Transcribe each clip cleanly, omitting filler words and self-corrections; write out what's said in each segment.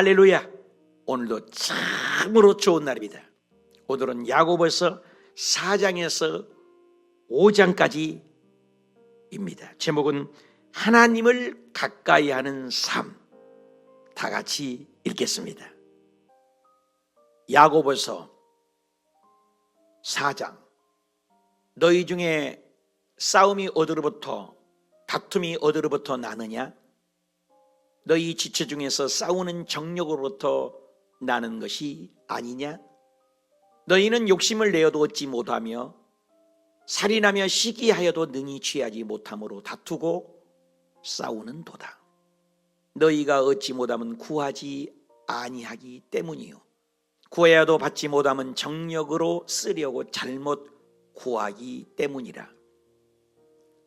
할렐루야. 오늘도 참으로 좋은 날입니다. 오늘은 야고보서 4장에서 5장까지입니다. 제목은 하나님을 가까이 하는 삶. 다 같이 읽겠습니다. 야고보서 4장. 너희 중에 싸움이 어디로부터, 다툼이 어디로부터 나느냐? 너희 지체 중에서 싸우는 정욕으로부터 나는 것이 아니냐? 너희는 욕심을 내어도 얻지 못하며 살인하며 시기하여도 능히 취하지 못함으로 다투고 싸우는도다. 너희가 얻지 못하면 구하지 아니하기 때문이요, 구해야도 받지 못하면 정욕으로 쓰려고 잘못 구하기 때문이라.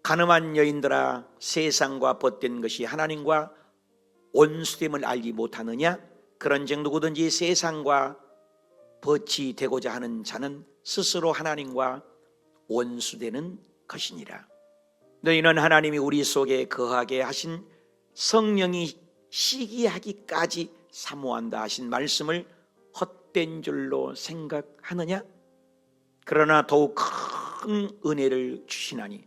가늠한 여인들아, 세상과 벗된 것이 하나님과 원수됨을 알지 못하느냐? 그런즉 누구든지 세상과 벗이 되고자 하는 자는 스스로 하나님과 원수되는 것이니라. 너희는 하나님이 우리 속에 거하게 하신 성령이 시기하기까지 사모한다 하신 말씀을 헛된 줄로 생각하느냐? 그러나 더욱 큰 은혜를 주시나니,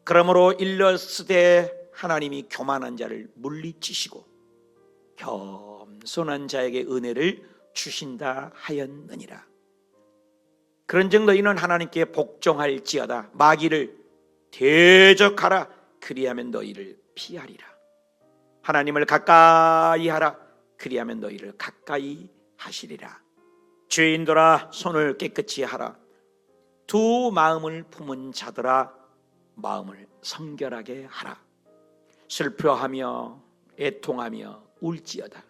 그러므로 일렀으되 하나님이 교만한 자를 물리치시고 겸손한 자에게 은혜를 주신다 하였느니라. 그런즉 너희는 하나님께 복종할지어다. 마귀를 대적하라. 그리하면 너희를 피하리라. 하나님을 가까이 하라. 그리하면 너희를 가까이 하시리라. 죄인들아, 손을 깨끗이 하라. 두 마음을 품은 자들아, 마음을 성결하게 하라. 슬퍼하며 애통하며 울지어다.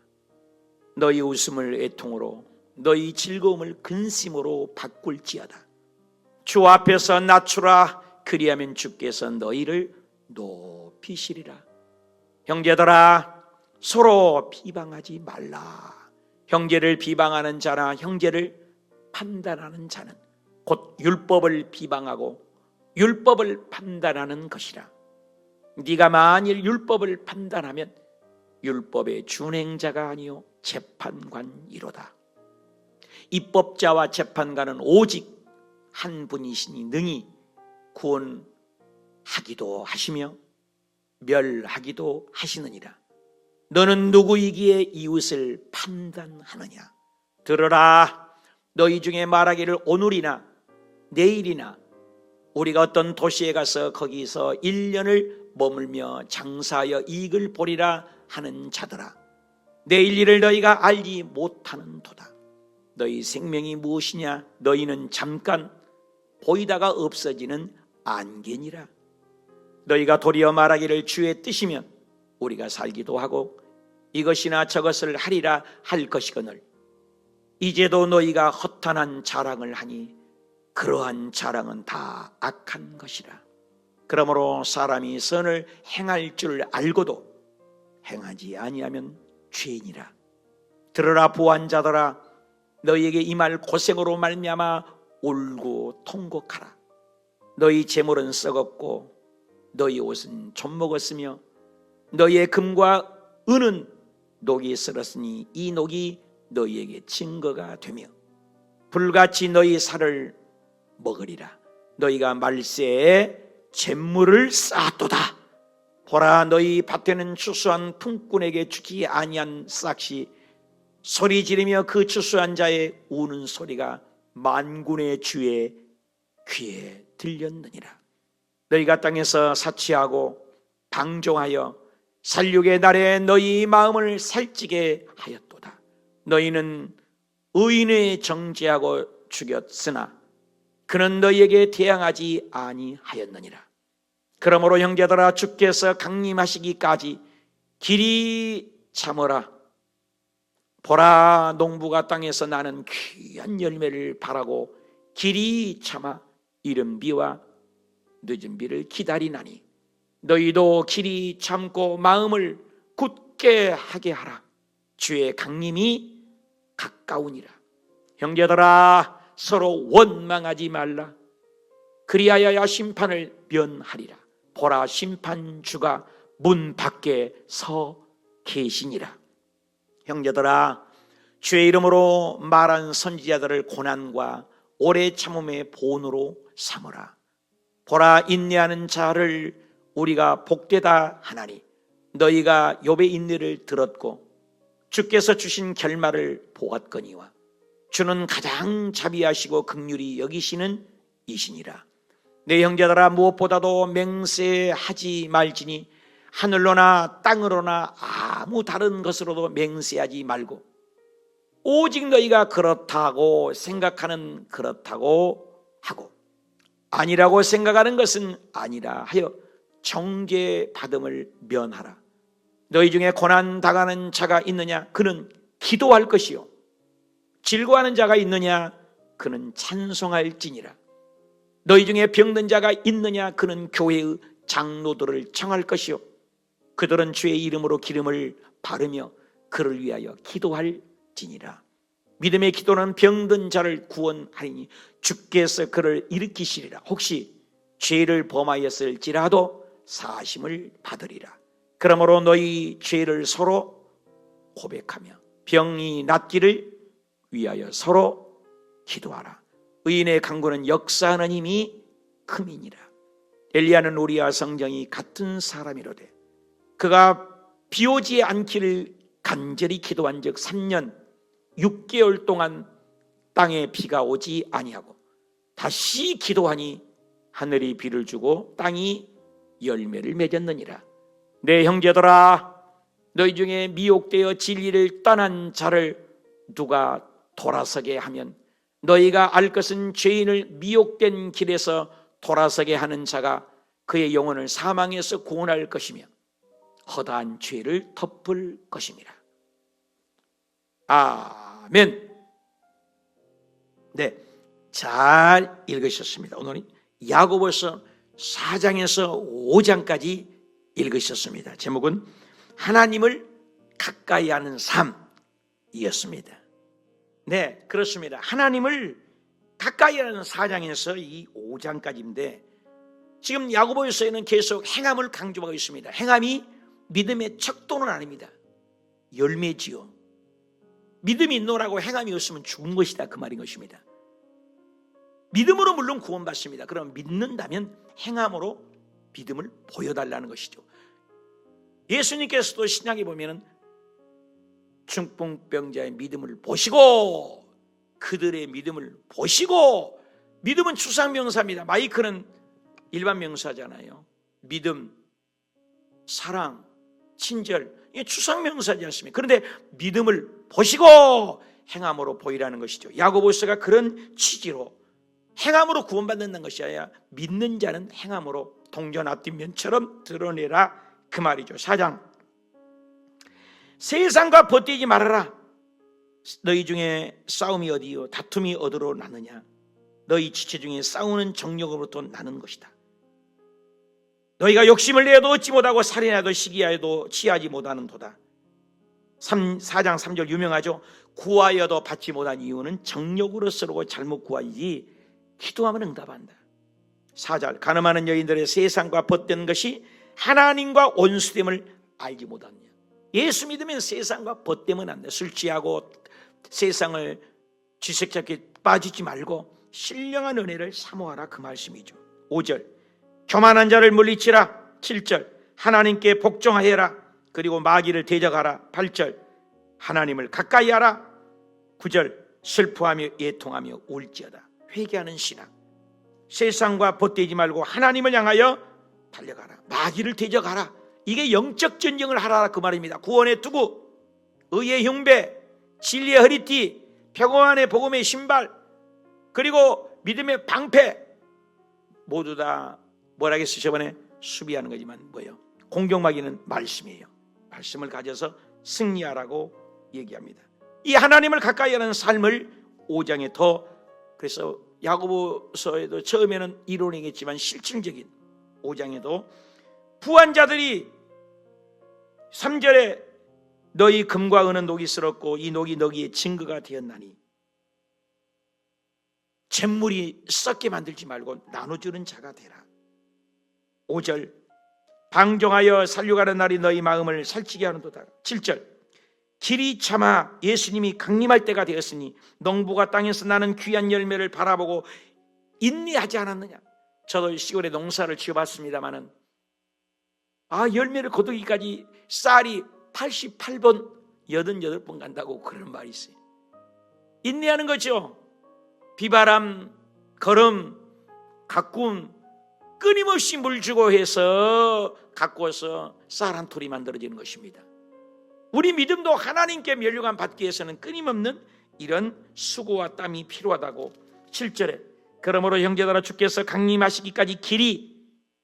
너희 웃음을 애통으로, 너희 즐거움을 근심으로 바꿀지어다. 주 앞에서 낮추라. 그리하면 주께서 너희를 높이시리라. 형제들아, 서로 비방하지 말라. 형제를 비방하는 자나 형제를 판단하는 자는 곧 율법을 비방하고 율법을 판단하는 것이라. 네가 만일 율법을 판단하면 율법의 준행자가 아니요 재판관이로다. 입법자와 재판관은 오직 한 분이시니 능히 구원하기도 하시며 멸하기도 하시느니라. 너는 누구이기에 이웃을 판단하느냐? 들으라. 너희 중에 말하기를 오늘이나 내일이나 우리가 어떤 도시에 가서 거기서 1년을 머물며 장사하여 이익을 보리라 하는 자들아, 내일 일을 너희가 알지 못하는도다. 너희 생명이 무엇이냐? 너희는 잠깐 보이다가 없어지는 안개니라. 너희가 도리어 말하기를 주의 뜻이면 우리가 살기도 하고 이것이나 저것을 하리라 할 것이거늘, 이제도 너희가 허탄한 자랑을 하니 그러한 자랑은 다 악한 것이라. 그러므로 사람이 선을 행할 줄 알고도 행하지 아니하면 죄인이라. 들으라 부한자들아, 너희에게 이 말 고생으로 말미암아 울고 통곡하라. 너희 재물은 썩었고 너희 옷은 좀 먹었으며 너희의 금과 은은 녹이 슬었으니 이 녹이 너희에게 증거가 되며 불같이 너희 살을 먹으리라. 너희가 말세에 잿물을 쌓았도다. 보라, 너희 밭에는 추수한 품꾼에게 주지 아니한 싹이 소리 지르며 그 추수한 자의 우는 소리가 만군의 주의 귀에 들렸느니라. 너희가 땅에서 사치하고 방종하여 살육의 날에 너희 마음을 살찌게 하였도다. 너희는 의인을 정죄하고 죽였으나 그는 너희에게 대항하지 아니하였느니라. 그러므로 형제들아, 주께서 강림하시기까지 길이 참으라. 보라, 농부가 땅에서 나는 귀한 열매를 바라고 길이 참아 이른 비와 늦은 비를 기다리나니 너희도 길이 참고 마음을 굳게 하게 하라. 주의 강림이 가까우니라. 형제들아, 서로 원망하지 말라. 그리하여 심판을 면하리라. 보라, 심판주가 문 밖에 서 계시니라. 형제들아, 주의 이름으로 말한 선지자들을 고난과 오래 참음의 보응으로 삼으라. 보라, 인내하는 자를 우리가 복되다 하나니 너희가 욥의 인내를 들었고 주께서 주신 결말을 보았거니와 주는 가장 자비하시고 긍휼히 여기시는 이시니라. 내 형제들아, 무엇보다도 맹세하지 말지니 하늘로나 땅으로나 아무 다른 것으로도 맹세하지 말고 오직 너희가 그렇다고 생각하는 그렇다고 하고 아니라고 생각하는 것은 아니라 하여 정죄받음을 면하라. 너희 중에 고난 당하는 자가 있느냐? 그는 기도할 것이요. 즐거워하는 자가 있느냐? 그는 찬송할지니라. 너희 중에 병든 자가 있느냐? 그는 교회의 장로들을 청할 것이요. 그들은 주의 이름으로 기름을 바르며 그를 위하여 기도할지니라. 믿음의 기도는 병든 자를 구원하리니 주께서 그를 일으키시리라. 혹시 죄를 범하였을지라도 사하심을 받으리라. 그러므로 너희 죄를 서로 고백하며 병이 낫기를 위하여 서로 기도하라. 의인의 간구는 역사하는 힘이 큼이니라. 엘리야는 우리와 성경이 같은 사람이로되 그가 비 오지 않기를 간절히 기도한 즉 3년 6개월 동안 땅에 비가 오지 아니하고 다시 기도하니 하늘이 비를 주고 땅이 열매를 맺었느니라. 내 형제들아, 너희 중에 미혹되어 진리를 떠난 자를 누가 돌아서게 하면 너희가 알 것은 죄인을 미혹된 길에서 돌아서게 하는 자가 그의 영혼을 사망에서 구원할 것이며 허다한 죄를 덮을 것입니다. 아멘. 네, 잘 읽으셨습니다. 오늘은 야고보서 4장에서 5장까지 읽으셨습니다. 제목은 하나님을 가까이 하는 삶이었습니다. 네, 그렇습니다. 하나님을 가까이 하는 4장에서 이 5장까지인데 지금 야고보서에는 계속 행함을 강조하고 있습니다. 행함이 믿음의 척도는 아닙니다. 열매지요. 믿음이 있노라고 행함이 없으면 죽은 것이다, 그 말인 것입니다. 믿음으로 물론 구원받습니다. 그럼 믿는다면 행함으로 믿음을 보여달라는 것이죠. 예수님께서도 신약에 보면은 중풍병자의 믿음을 보시고 그들의 믿음을 보시고, 믿음은 추상명사입니다. 마이크는 일반 명사잖아요. 믿음, 사랑, 친절, 이게 추상명사지 않습니까? 그런데 믿음을 보시고 행함으로 보이라는 것이죠. 야고보서가 그런 취지로 행함으로 구원받는다는 것이 아니라 믿는 자는 행함으로 동전 앞뒷면처럼 드러내라, 그 말이죠. 4장, 세상과 벗되지 말아라. 너희 중에 싸움이 어디요 다툼이 어디로 나느냐? 너희 지체 중에 싸우는 정욕으로부터 나는 것이다. 너희가 욕심을 내어도 얻지 못하고 살인하여도 시기하여도 취하지 못하는 도다. 4장 3절 유명하죠. 구하여도 받지 못한 이유는 정욕으로 쓰고 잘못 구하지 기도하면 응답한다. 4절, 가늠하는 여인들의 세상과 벗된 것이 하나님과 원수됨을 알지 못하느냐. 예수 믿으면 세상과 벗되면 안 돼. 술 취하고 세상을 쥐새끼에 빠지지 말고 신령한 은혜를 사모하라, 그 말씀이죠. 5절, 교만한 자를 물리치라. 7절, 하나님께 복종하여라. 그리고 마귀를 대적하라. 8절, 하나님을 가까이 하라. 9절, 슬퍼하며 애통하며 울지어다. 회개하는 신앙. 세상과 벗되지 말고 하나님을 향하여 달려가라. 마귀를 대적하라. 이게 영적 전쟁을 하라, 그 말입니다. 구원의 투구, 의의 흉배, 진리의 허리띠, 평안의 복음의 신발, 그리고 믿음의 방패, 모두 다 뭐라 했어요? 저번에 수비하는 거지만 뭐예요? 공격마귀는 말씀이에요. 말씀을 가져서 승리하라고 얘기합니다. 이 하나님을 가까이 하는 삶을 5장에 더, 그래서 야고보서에도 처음에는 이론이겠지만 실증적인 5장에도 부한 자들이 3절에 너희 금과 은은 녹이 쓸었고 이 녹이 너희의 증거가 되었나니, 잿물이 썩게 만들지 말고 나눠주는 자가 되라. 5절, 방종하여 살려가는 날이 너희 마음을 살찌게 하는도다. 7절, 길이 참아 예수님이 강림할 때가 되었으니 농부가 땅에서 나는 귀한 열매를 바라보고 인내하지 않았느냐. 저도 시골에 농사를 지어봤습니다마는 열매를 거두기까지 쌀이 88번 88번 간다고 그런 말이 있어요. 인내하는 거죠. 비바람, 거름, 가꾼 끊임없이 물 주고 해서 가꾸어서 쌀 한 톨이 만들어지는 것입니다. 우리 믿음도 하나님께 면류관 받기 위해서는 끊임없는 이런 수고와 땀이 필요하다고. 7절에 그러므로 형제들아 주께서 강림하시기까지 길이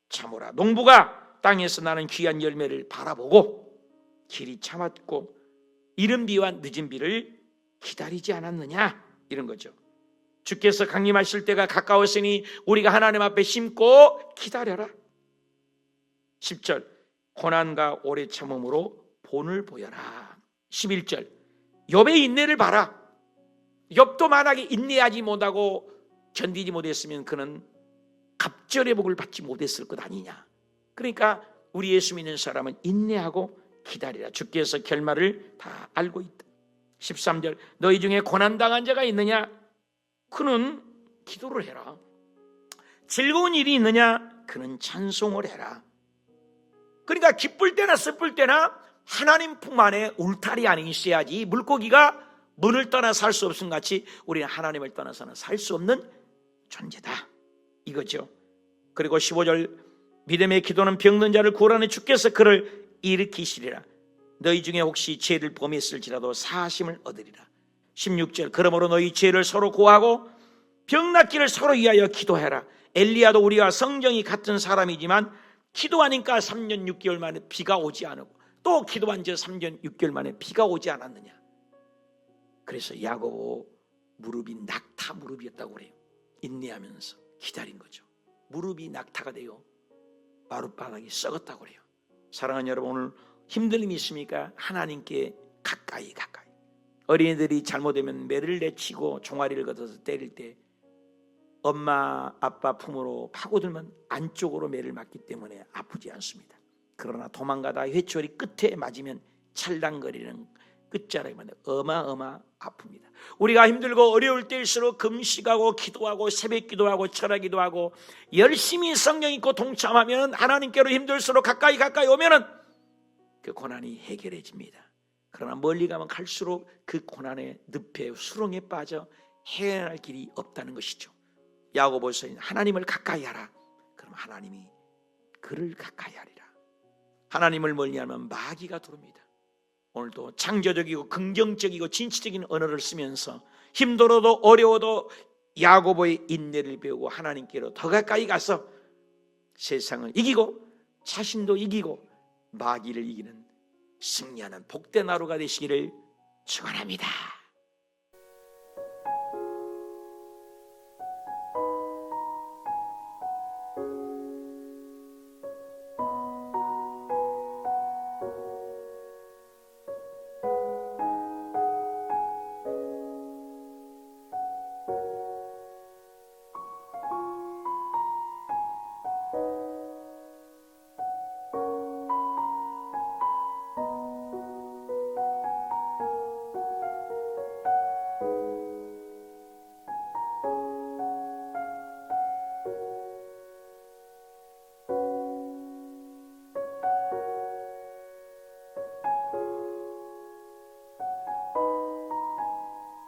참으라. 농부가 땅에서 나는 귀한 열매를 바라보고 길이 참았고 이른 비와 늦은 비를 기다리지 않았느냐, 이런 거죠. 주께서 강림하실 때가 가까웠으니 우리가 하나님 앞에 심고 기다려라. 10절 고난과 오래 참음으로 본을 보여라. 11절 욥의 인내를 봐라. 욥도 만약에 인내하지 못하고 견디지 못했으면 그는 갑절의 복을 받지 못했을 것 아니냐. 그러니까 우리 예수 믿는 사람은 인내하고 기다리라. 주께서 결말을 다 알고 있다. 13절 너희 중에 고난당한 자가 있느냐? 그는 기도를 해라. 즐거운 일이 있느냐? 그는 찬송을 해라. 그러니까 기쁠 때나 슬플 때나 하나님 품 안에 울타리 안에 있어야지 물고기가 문을 떠나 살 수 없음 같이 우리는 하나님을 떠나서는 살 수 없는 존재다, 이거죠. 그리고 15절 믿음의 기도는 병든 자를 구원하는 주께서 그를 일으키시리라. 너희 중에 혹시 죄를 범했을지라도 사하심을 얻으리라. 16절 그러므로 너희 죄를 서로 고하고 병낫기를 서로 위하여 기도해라. 엘리야도 우리와 성정이 같은 사람이지만 기도하니까 3년 6개월 만에 비가 오지 않고 또 기도한 지 3년 6개월 만에 비가 오지 않았느냐. 그래서 야고보 무릎이 낙타 무릎이었다고 그래요. 인내하면서 기다린 거죠. 무릎이 낙타가 되어 마룻바닥이 썩었다고 그래요. 사랑하는 여러분, 오늘 힘든 일이 있습니까? 하나님께 가까이. 어린이들이 잘못되면 매를 내치고 종아리를 걷어서 때릴 때 엄마 아빠 품으로 파고들면 안쪽으로 매를 맞기 때문에 아프지 않습니다. 그러나 도망가다 회초리 끝에 맞으면 찰랑거리는 끝자락이 맞는 어마어마 아픕니다. 우리가 힘들고 어려울 때일수록 금식하고 기도하고 새벽 기도하고 철학 기도하고 열심히 성경 읽고 동참하면 하나님께로 힘들수록 가까이 오면은 그 고난이 해결해집니다. 그러나 멀리 가면 갈수록 그 고난의 늪에 수렁에 빠져 헤어날 길이 없다는 것이죠. 야고보서는 하나님을 가까이 하라. 그럼 하나님이 그를 가까이 하리라. 하나님을 멀리하면 마귀가 들어옵니다. 오늘도 창조적이고 긍정적이고 진취적인 언어를 쓰면서 힘들어도 어려워도 야고보의 인내를 배우고 하나님께로 더 가까이 가서 세상을 이기고 자신도 이기고 마귀를 이기는 승리하는 복된 하루가 되시기를 축원합니다.